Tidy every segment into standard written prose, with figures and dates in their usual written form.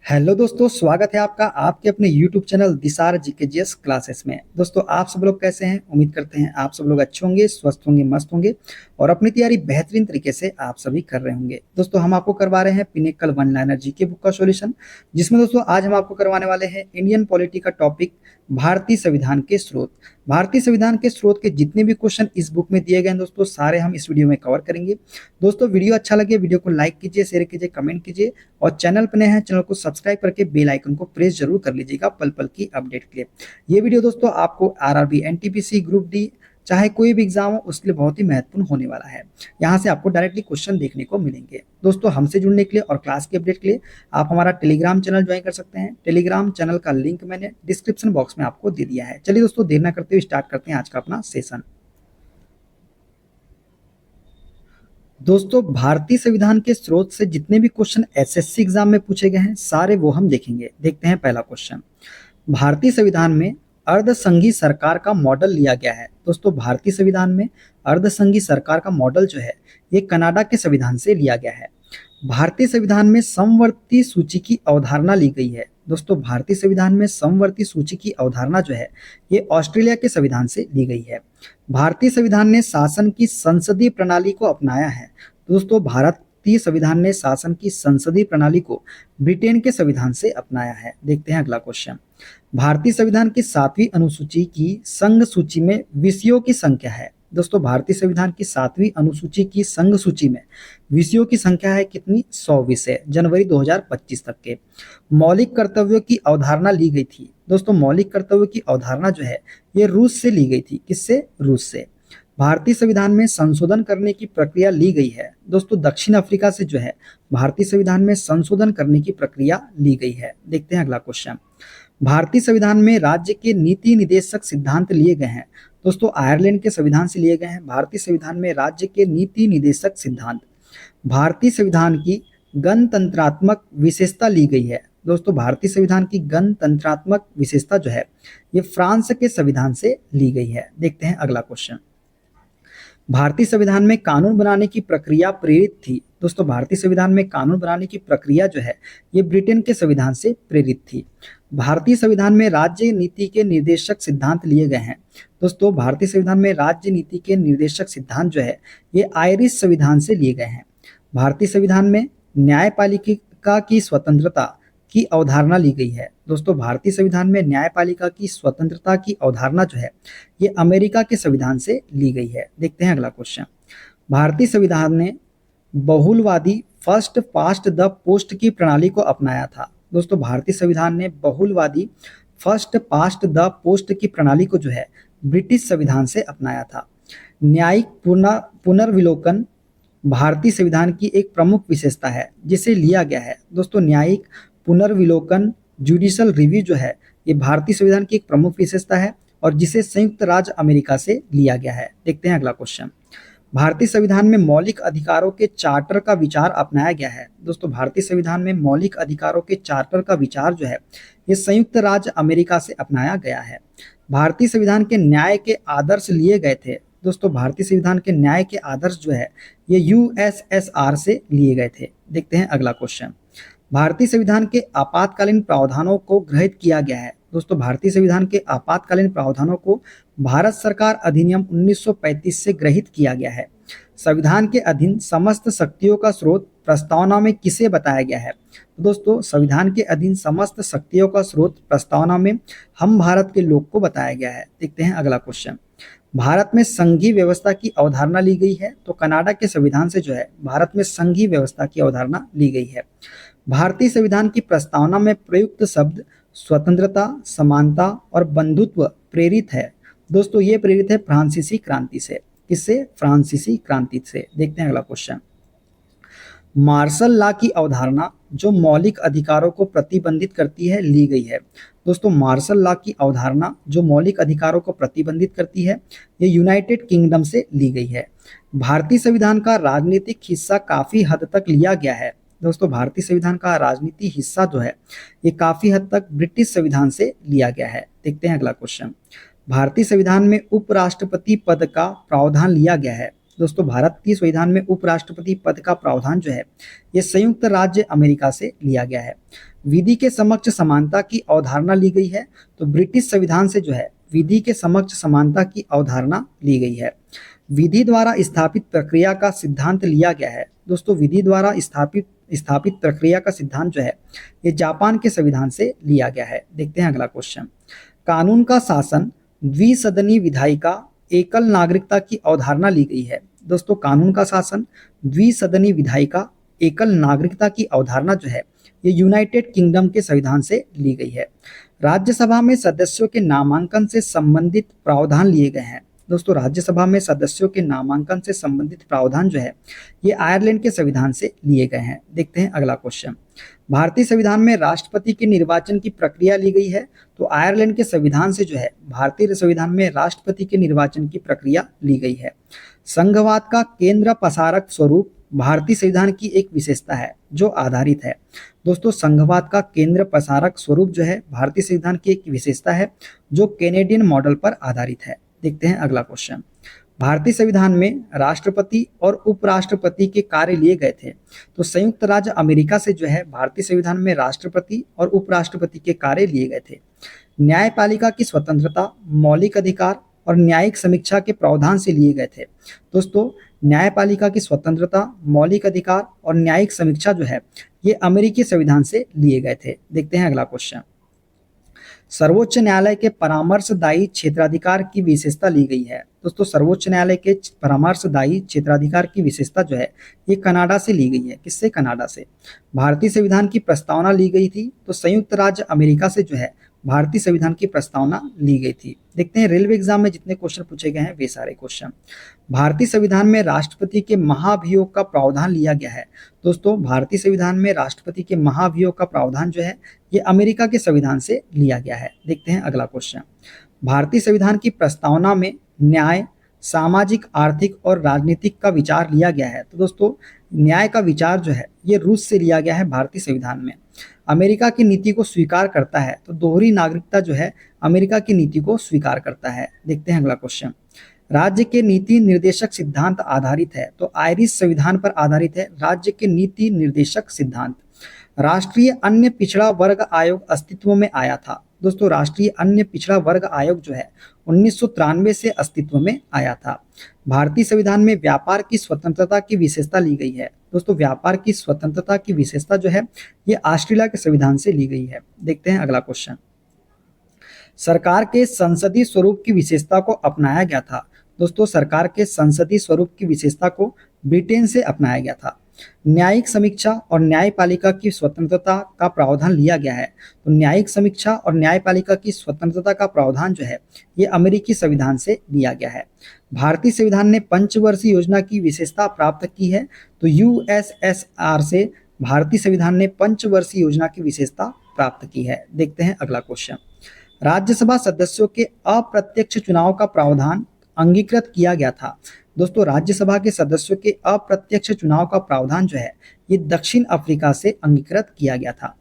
Hello दोस्तों, स्वागत है आपका आपके अपने YouTube चैनल दिसार जीकेजीएस क्लासेस में। दोस्तों, आप सब लोग कैसे हैं? उम्मीद करते हैं आप सब लोग अच्छे होंगे, स्वस्थ होंगे, मस्त होंगे और अपनी तैयारी बेहतरीन तरीके से आप सभी कर रहे होंगे। दोस्तों, हम आपको करवा रहे हैं pinnacle one liner GK book का सॉल्यूशन, जिसमें दोस्तों आज हम आपको करवाने वाले हैं इंडियन पॉलिटी का टॉपिक भारतीय संविधान के स्रोत। भारतीय संविधान के स्रोत के जितने भी क्वेश्चन इस बुक में दिए गए हैं दोस्तों, सारे हम इस वीडियो में कवर करेंगे। दोस्तों, वीडियो अच्छा लगे वीडियो को लाइक कीजिए, शेयर कीजिए, कमेंट कीजिए और चैनल पर नए हैं चैनल को सब्सक्राइब करके बेल आइकन को प्रेस जरूर कर लीजिएगा पल पल की अपडेट के लिए। ये वीडियो दोस्तों आपको आरआरबी, एनटीपीसी, ग्रुप डी चाहे कोई भी एग्जाम हो उसके लिए बहुत ही महत्वपूर्ण होने वाला है। यहाँ से आपको डायरेक्टली क्वेश्चन देखने को मिलेंगे। दोस्तों, हमसे जुड़ने के लिए और क्लास की अपडेट के लिए आप हमारा टेलीग्राम चैनल ज्वाइन कर सकते हैं। टेलीग्राम चैनल का लिंक मैंने डिस्क्रिप्शन बॉक्स में आपको दे दिया है। चलिए दोस्तों, देर ना करते हुए स्टार्ट करते हैं आज का अपना सेशन। दोस्तों, भारतीय संविधान के स्रोत से जितने भी क्वेश्चन एसएससी एग्जाम में पूछे गए हैं सारे वो हम देखेंगे। देखते हैं पहला क्वेश्चन। भारतीय संविधान में अर्धसंघीय सरकार का मॉडल लिया गया है। दोस्तों, भारतीय संविधान में अर्धसंघीय सरकार का मॉडल जो है ये कनाडा के संविधान से लिया गया है। भारतीय संविधान में समवर्ती सूची की अवधारणा ली गई है। दोस्तों, भारतीय संविधान में समवर्ती सूची की अवधारणा जो है ये ऑस्ट्रेलिया के संविधान से ली गई है। भारतीय संविधान ने शासन की संसदीय प्रणाली को अपनाया है। दोस्तों, भारतीय संविधान ने शासन की संसदीय प्रणाली को ब्रिटेन के संविधान से अपनाया है। देखते हैं अगला क्वेश्चन। भारतीय संविधान की 7वीं अनुसूची की संघ सूची में विषयों की संख्या है। दोस्तों, भारतीय संविधान की 7वीं अनुसूची की संघ सूची में विषयों की संख्या है कितनी? 100 विषय, जनवरी 2025 तक के। मौलिक कर्तव्यों की अवधारणा ली गई थी। दोस्तों, मौलिक कर्तव्यों की अवधारणा जो है ये रूस से ली गई थी। किससे? रूस से। भारतीय संविधान में संशोधन करने की प्रक्रिया ली गई है। दोस्तों, दक्षिण अफ्रीका से जो है भारतीय संविधान में संशोधन करने की प्रक्रिया ली गई है। देखते हैं अगला क्वेश्चन। भारतीय संविधान में राज्य के नीति निदेशक सिद्धांत लिए गए हैं। दोस्तों, आयरलैंड के संविधान से लिए गए हैं भारतीय संविधान में राज्य के नीति निदेशक सिद्धांत। भारतीय संविधान की गणतंत्रात्मक विशेषता ली गई है। दोस्तों, भारतीय संविधान की गणतंत्रात्मक विशेषता जो है ये फ्रांस के संविधान से ली गई है। देखते हैं अगला क्वेश्चन। भारतीय संविधान में कानून बनाने की प्रक्रिया प्रेरित थी। दोस्तों, भारतीय संविधान में कानून बनाने की प्रक्रिया जो है ये ब्रिटेन के संविधान से प्रेरित थी। भारतीय संविधान में राज्य नीति के निर्देशक सिद्धांत लिए गए हैं। दोस्तों, भारतीय संविधान में राज्य नीति के निर्देशक सिद्धांत जो है ये आयरिश संविधान से लिए गए हैं। भारतीय संविधान में न्यायपालिका की स्वतंत्रता की अवधारणा ली गई है। दोस्तों, भारतीय संविधान में न्यायपालिका की स्वतंत्रता की अवधारणा जो है ये अमेरिका के संविधान से ली गई है। देखते हैं अगला क्वेश्चन। भारतीय संविधान ने बहुलवादी फर्स्ट पास्ट द पोस्ट की प्रणाली को अपनाया था। दोस्तों, भारतीय संविधान ने बहुलवादी फर्स्ट पास्ट द पोस्ट की प्रणाली को जो है ब्रिटिश संविधान से अपनाया था। न्यायिक पुनर्विलोकन भारतीय संविधान की एक प्रमुख विशेषता है जिसे लिया गया है। दोस्तों, न्यायिक पुनर्विलोकन जुडिशल रिव्यू जो है ये भारतीय संविधान की एक प्रमुख विशेषता है और जिसे संयुक्त राज्य अमेरिका से लिया गया है। देखते हैं अगला क्वेश्चन। भारतीय संविधान में मौलिक अधिकारों के चार्टर का विचार अपनाया गया है। दोस्तों, भारतीय संविधान में मौलिक अधिकारों के चार्टर का विचार जो है ये संयुक्त राज्य अमेरिका से अपनाया गया है। भारतीय संविधान के न्याय के आदर्श लिए गए थे। दोस्तों, भारतीय संविधान के न्याय के आदर्श जो है ये यूएसएसआर से लिए गए थे। देखते हैं अगला क्वेश्चन। भारतीय संविधान के आपातकालीन प्रावधानों को गृहीत किया गया है। दोस्तों, भारतीय संविधान के आपातकालीन प्रावधानों को भारत सरकार अधिनियम 1935 से गृहीत किया गया है। संविधान के अधीन समस्त शक्तियों का स्रोत प्रस्तावना में किसे बताया गया है? तो दोस्तों, संविधान के अधीन समस्त शक्तियों का स्रोत प्रस्तावना में हम भारत के लोग को बताया गया है। देखते हैं अगला क्वेश्चन। भारत में संघीय व्यवस्था की अवधारणा ली गई है। तो कनाडा के संविधान से जो है भारत में संघीय व्यवस्था की अवधारणा ली गई है। भारतीय संविधान की प्रस्तावना में प्रयुक्त शब्द स्वतंत्रता, समानता और बंधुत्व प्रेरित है। दोस्तों, ये प्रेरित है फ्रांसीसी क्रांति से। किससे? फ्रांसीसी क्रांति से। देखते हैं अगला क्वेश्चन। मार्शल लॉ की अवधारणा जो मौलिक अधिकारों को प्रतिबंधित करती है ली गई है। दोस्तों, मार्शल लॉ की अवधारणा जो मौलिक अधिकारों को प्रतिबंधित करती है ये यूनाइटेड किंगडम से ली गई है। भारतीय संविधान का राजनीतिक हिस्सा काफी हद तक लिया गया है। दोस्तों, भारतीय संविधान का राजनीतिक हिस्सा जो है ये काफी हद तक ब्रिटिश संविधान से लिया गया है। देखते हैं अगला क्वेश्चन। भारतीय संविधान में उपराष्ट्रपति पद का प्रावधान लिया गया है। दोस्तों, भारत की संविधान में उपराष्ट्रपति पद का प्रावधान जो है ये संयुक्त राज्य अमेरिका से लिया गया है। विधि के समक्ष समानता की अवधारणा ली गई है, तो ब्रिटिश संविधान से जो है विधि के समक्ष समानता की अवधारणा ली गई है। विधि द्वारा स्थापित प्रक्रिया का सिद्धांत लिया गया है। दोस्तों, विधि द्वारा स्थापित प्रक्रिया का सिद्धांत जो है ये जापान के संविधान से लिया गया है। देखते हैं अगला क्वेश्चन। कानून का शासन, द्विसदनी विधायिका, एकल नागरिकता की अवधारणा ली गई है। दोस्तों, कानून का शासन, द्विसदनी विधायिका, एकल नागरिकता की अवधारणा जो है ये यूनाइटेड किंगडम के संविधान से ली गई है। राज्यसभा में सदस्यों के नामांकन से संबंधित प्रावधान लिए गए हैं। दोस्तों, राज्यसभा में सदस्यों के नामांकन से संबंधित प्रावधान जो है ये आयरलैंड के संविधान से लिए गए हैं। देखते हैं अगला क्वेश्चन। भारतीय संविधान में राष्ट्रपति के निर्वाचन की प्रक्रिया ली गई है, तो आयरलैंड के संविधान से जो है भारतीय संविधान में राष्ट्रपति के निर्वाचन की प्रक्रिया ली गई है। संघवाद का केंद्र प्रसारक स्वरूप भारतीय संविधान की एक विशेषता है जो आधारित है। दोस्तों, संघवाद का केंद्र प्रसारक स्वरूप जो है भारतीय संविधान की एक विशेषता है जो कैनेडियन मॉडल पर आधारित है। देखते हैं अगला क्वेश्चन। भारतीय संविधान में राष्ट्रपति और उपराष्ट्रपति के कार्य लिए गए थे, तो संयुक्त राज्य अमेरिका से जो है भारतीय संविधान में राष्ट्रपति और उपराष्ट्रपति के कार्य लिए गए थे। न्यायपालिका की स्वतंत्रता, मौलिक अधिकार और न्यायिक समीक्षा के प्रावधान से लिए गए थे। दोस्तों, न्यायपालिका की स्वतंत्रता, मौलिक अधिकार और न्यायिक समीक्षा जो है ये अमेरिकी संविधान से लिए गए थे। देखते हैं अगला क्वेश्चन। सर्वोच्च न्यायालय के परामर्शदायी क्षेत्राधिकार की विशेषता ली गई है। दोस्तों, सर्वोच्च न्यायालय के परामर्शदायी क्षेत्राधिकार की विशेषता जो है ये कनाडा से ली गई है। किससे? कनाडा से। भारतीय संविधान की प्रस्तावना ली गई थी, तो संयुक्त राज्य अमेरिका से जो है भारतीय संविधान की प्रस्तावना ली गई थी। देखते हैं रेलवे एग्जाम में जितने क्वेश्चन पूछे गए हैं वे सारे क्वेश्चन। भारतीय संविधान में राष्ट्रपति के महाभियोग का प्रावधान लिया गया है। दोस्तों, भारतीय संविधान में राष्ट्रपति के महाभियोग का प्रावधान जो है ये अमेरिका के संविधान से लिया गया है। देखते हैं अगला क्वेश्चन। भारतीय संविधान की प्रस्तावना में न्याय, सामाजिक, आर्थिक और राजनीतिक का विचार लिया गया है। तो दोस्तों, न्याय का विचार जो है ये रूस से लिया गया है भारतीय संविधान में। अमेरिका की नीति को स्वीकार करता है, तो दोहरी नागरिकता जो है अमेरिका की नीति को स्वीकार करता है। देखते हैं अगला क्वेश्चन। राज्य के नीति निर्देशक सिद्धांत आधारित है, तो आयरिश संविधान पर आधारित है राज्य के नीति निर्देशक सिद्धांत। राष्ट्रीय अन्य पिछड़ा वर्ग आयोग अस्तित्व में आया था। दोस्तों, राष्ट्रीय अन्य पिछड़ा वर्ग आयोग जो है 1993 से अस्तित्व में आया था। भारतीय संविधान में व्यापार की स्वतंत्रता की विशेषता ली गई है। दोस्तों, व्यापार की स्वतंत्रता की विशेषता जो है ये ऑस्ट्रेलिया के संविधान से ली गई है। देखते हैं अगला क्वेश्चन। सरकार के संसदीय स्वरूप की विशेषता को अपनाया गया था। दोस्तों, सरकार के संसदीय स्वरूप की विशेषता को ब्रिटेन से अपनाया गया था। न्यायिक समीक्षा और न्यायपालिका की स्वतंत्रता का प्रावधान लिया गया है, तो न्यायिक समीक्षा और न्यायपालिका की स्वतंत्रता का प्रावधान जो है ये अमेरिकी संविधान से लिया गया है। भारतीय संविधान ने पंचवर्षीय योजना की विशेषता प्राप्त की है, तो यूएसएसआर से भारतीय संविधान ने पंचवर्षीय योजना की विशेषता प्राप्त की है। देखते हैं अगला क्वेश्चन। राज्यसभा सदस्यों के अप्रत्यक्ष चुनाव का प्रावधान अंगीकृत किया गया था। दोस्तों, राज्यसभा के सदस्यों के अप्रत्यक्ष चुनाव का प्रावधान जो है ये दक्षिण अफ्रीका से अंगीकृत किया गया था।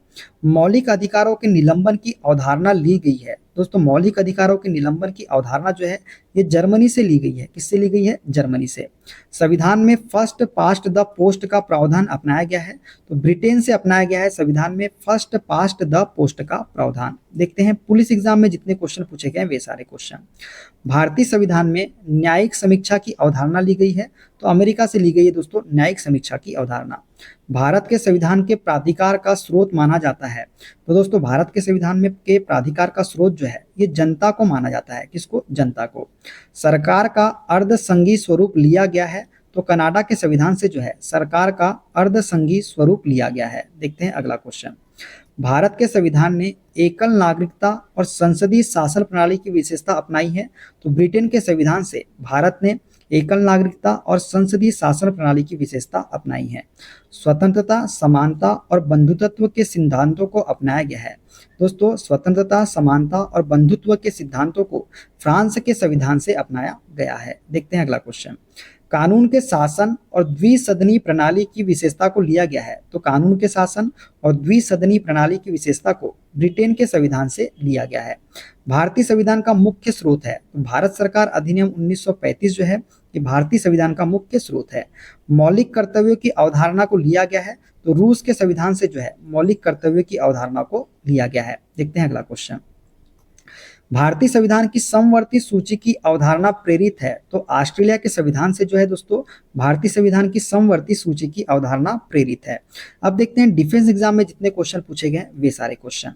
मौलिक अधिकारों के निलंबन की अवधारणा ली गई है। दोस्तों, मौलिक अधिकारों के निलंबन की अवधारणा जो है ये जर्मनी से ली गई है। किससे ली गई है? जर्मनी से। संविधान में फर्स्ट पास्ट द पोस्ट का प्रावधान अपनाया गया है, तो ब्रिटेन से अपनाया गया है संविधान में फर्स्ट पास्ट द पोस्ट का प्रावधान। देखते हैं पुलिस एग्जाम में जितने क्वेश्चन पूछे गए वे सारे क्वेश्चन। भारतीय संविधान में न्यायिक समीक्षा की अवधारणा ली गई है, तो अमेरिका से ली गई है दोस्तों न्यायिक समीक्षा की अवधारणा। भारत के संविधान के प्राधिकार का स्रोत माना जाता है, तो दोस्तों भारत के संविधान में के प्राधिकार का स्रोत जो है ये जनता को माना जाता है। किसको? जनता को। सरकार का अर्धसंघीय स्वरूप लिया गया है, तो कनाडा के संविधान से जो है सरकार का अर्धसंघीय स्वरूप लिया गया है। देखते हैं अगला क्वेश्चन। भारत के संविधान ने एकल नागरिकता और संसदीय शासन प्रणाली की विशेषता अपनाई है, तो ब्रिटेन के संविधान से भारत ने एकल नागरिकता और संसदीय शासन प्रणाली की विशेषता अपनाई है। स्वतंत्रता, समानता और बंधुत्व के सिद्धांतों को अपनाया गया है। दोस्तों, स्वतंत्रता, समानता और बंधुत्व के सिद्धांतों को फ्रांस के संविधान से अपनाया गया है। देखते हैं अगला क्वेश्चन। कानून के शासन और द्विसदनी प्रणाली की विशेषता को लिया गया है, तो कानून के शासन और द्विसदनी प्रणाली की विशेषता को ब्रिटेन के संविधान से लिया गया है। भारतीय संविधान का मुख्य स्रोत है, तो भारत सरकार अधिनियम 1935 जो है ये भारतीय संविधान का मुख्य स्रोत है। मौलिक कर्तव्यों की अवधारणा को लिया गया है, तो रूस के संविधान से जो है मौलिक कर्तव्यों की अवधारणा को लिया गया है। देखते हैं अगला क्वेश्चन। भारतीय संविधान की समवर्ती सूची की अवधारणा प्रेरित है, तो ऑस्ट्रेलिया के संविधान से जो है दोस्तों भारतीय संविधान की समवर्ती सूची की अवधारणा प्रेरित है। अब देखते हैं डिफेंस एग्जाम में जितने क्वेश्चन पूछे गए वे सारे क्वेश्चन।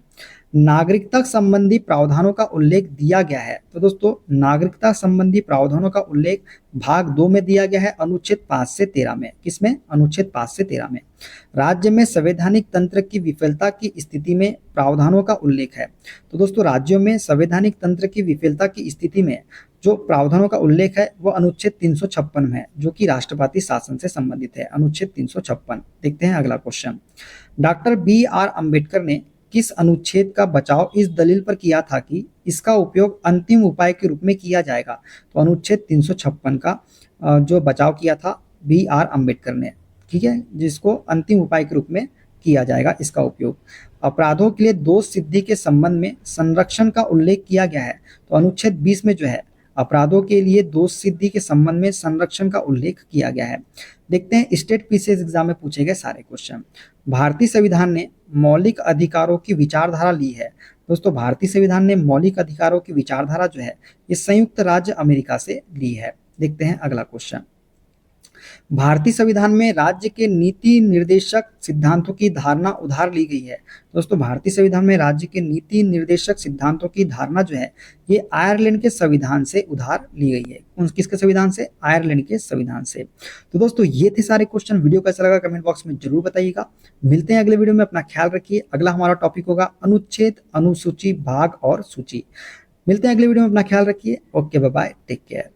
नागरिकता संबंधी प्रावधानों का उल्लेख दिया गया है, तो दोस्तों नागरिकता संबंधी प्रावधानों का उल्लेख भाग 2 में दिया गया है, अनुच्छेद 5 से 13 में। किसमें? अनुच्छेद 5 से 13 में। राज्य में संवैधानिक तंत्र की विफलता की स्थिति में प्रावधानों का उल्लेख है, तो दोस्तों राज्यों में संवैधानिक तंत्र की विफलता की स्थिति में जो प्रावधानों का उल्लेख है वो अनुच्छेद 356 में है, जो कि राष्ट्रपति शासन से संबंधित है। अनुच्छेद 356। देखते हैं अगला क्वेश्चन। डॉक्टर BR अम्बेडकर ने किस अनुच्छेद का बचाव इस दलील पर किया था कि इसका उपयोग अंतिम उपाय के रूप में किया जाएगा? तो अनुच्छेद 356 का जो बचाव किया था BR अम्बेडकर ने, ठीक है, जिसको अंतिम उपाय के रूप में किया जाएगा इसका उपयोग। अपराधों के लिए दोष सिद्धि के संबंध में संरक्षण का उल्लेख किया गया है, तो अनुच्छेद 20 में जो है अपराधों के लिए दोष सिद्धि के संबंध में संरक्षण का उल्लेख किया गया है। देखते हैं स्टेट पीसीएस एग्जाम में पूछे गए सारे क्वेश्चन। भारतीय संविधान ने मौलिक अधिकारों की विचारधारा ली है, दोस्तों भारतीय संविधान ने मौलिक अधिकारों की विचारधारा जो है ये संयुक्त राज्य अमेरिका से ली है। देखते हैं अगला क्वेश्चन। भारतीय संविधान में राज्य के नीति निर्देशक सिद्धांतों की धारणा उधार ली गई है, दोस्तों भारतीय संविधान में राज्य के नीति निर्देशक सिद्धांतों की धारणा जो है ये आयरलैंड के संविधान से उधार ली गई है। किसके संविधान से? आयरलैंड के संविधान से। तो दोस्तों ये थे सारे क्वेश्चन। वीडियो कैसा लगा कमेंट बॉक्स में जरूर बताइएगा। मिलते हैं अगले वीडियो में, अपना ख्याल रखिए। अगला हमारा टॉपिक होगा अनुच्छेद, अनुसूची, भाग और सूची। मिलते हैं अगले वीडियो में, अपना ख्याल रखिए। Okay, bye bye, take care.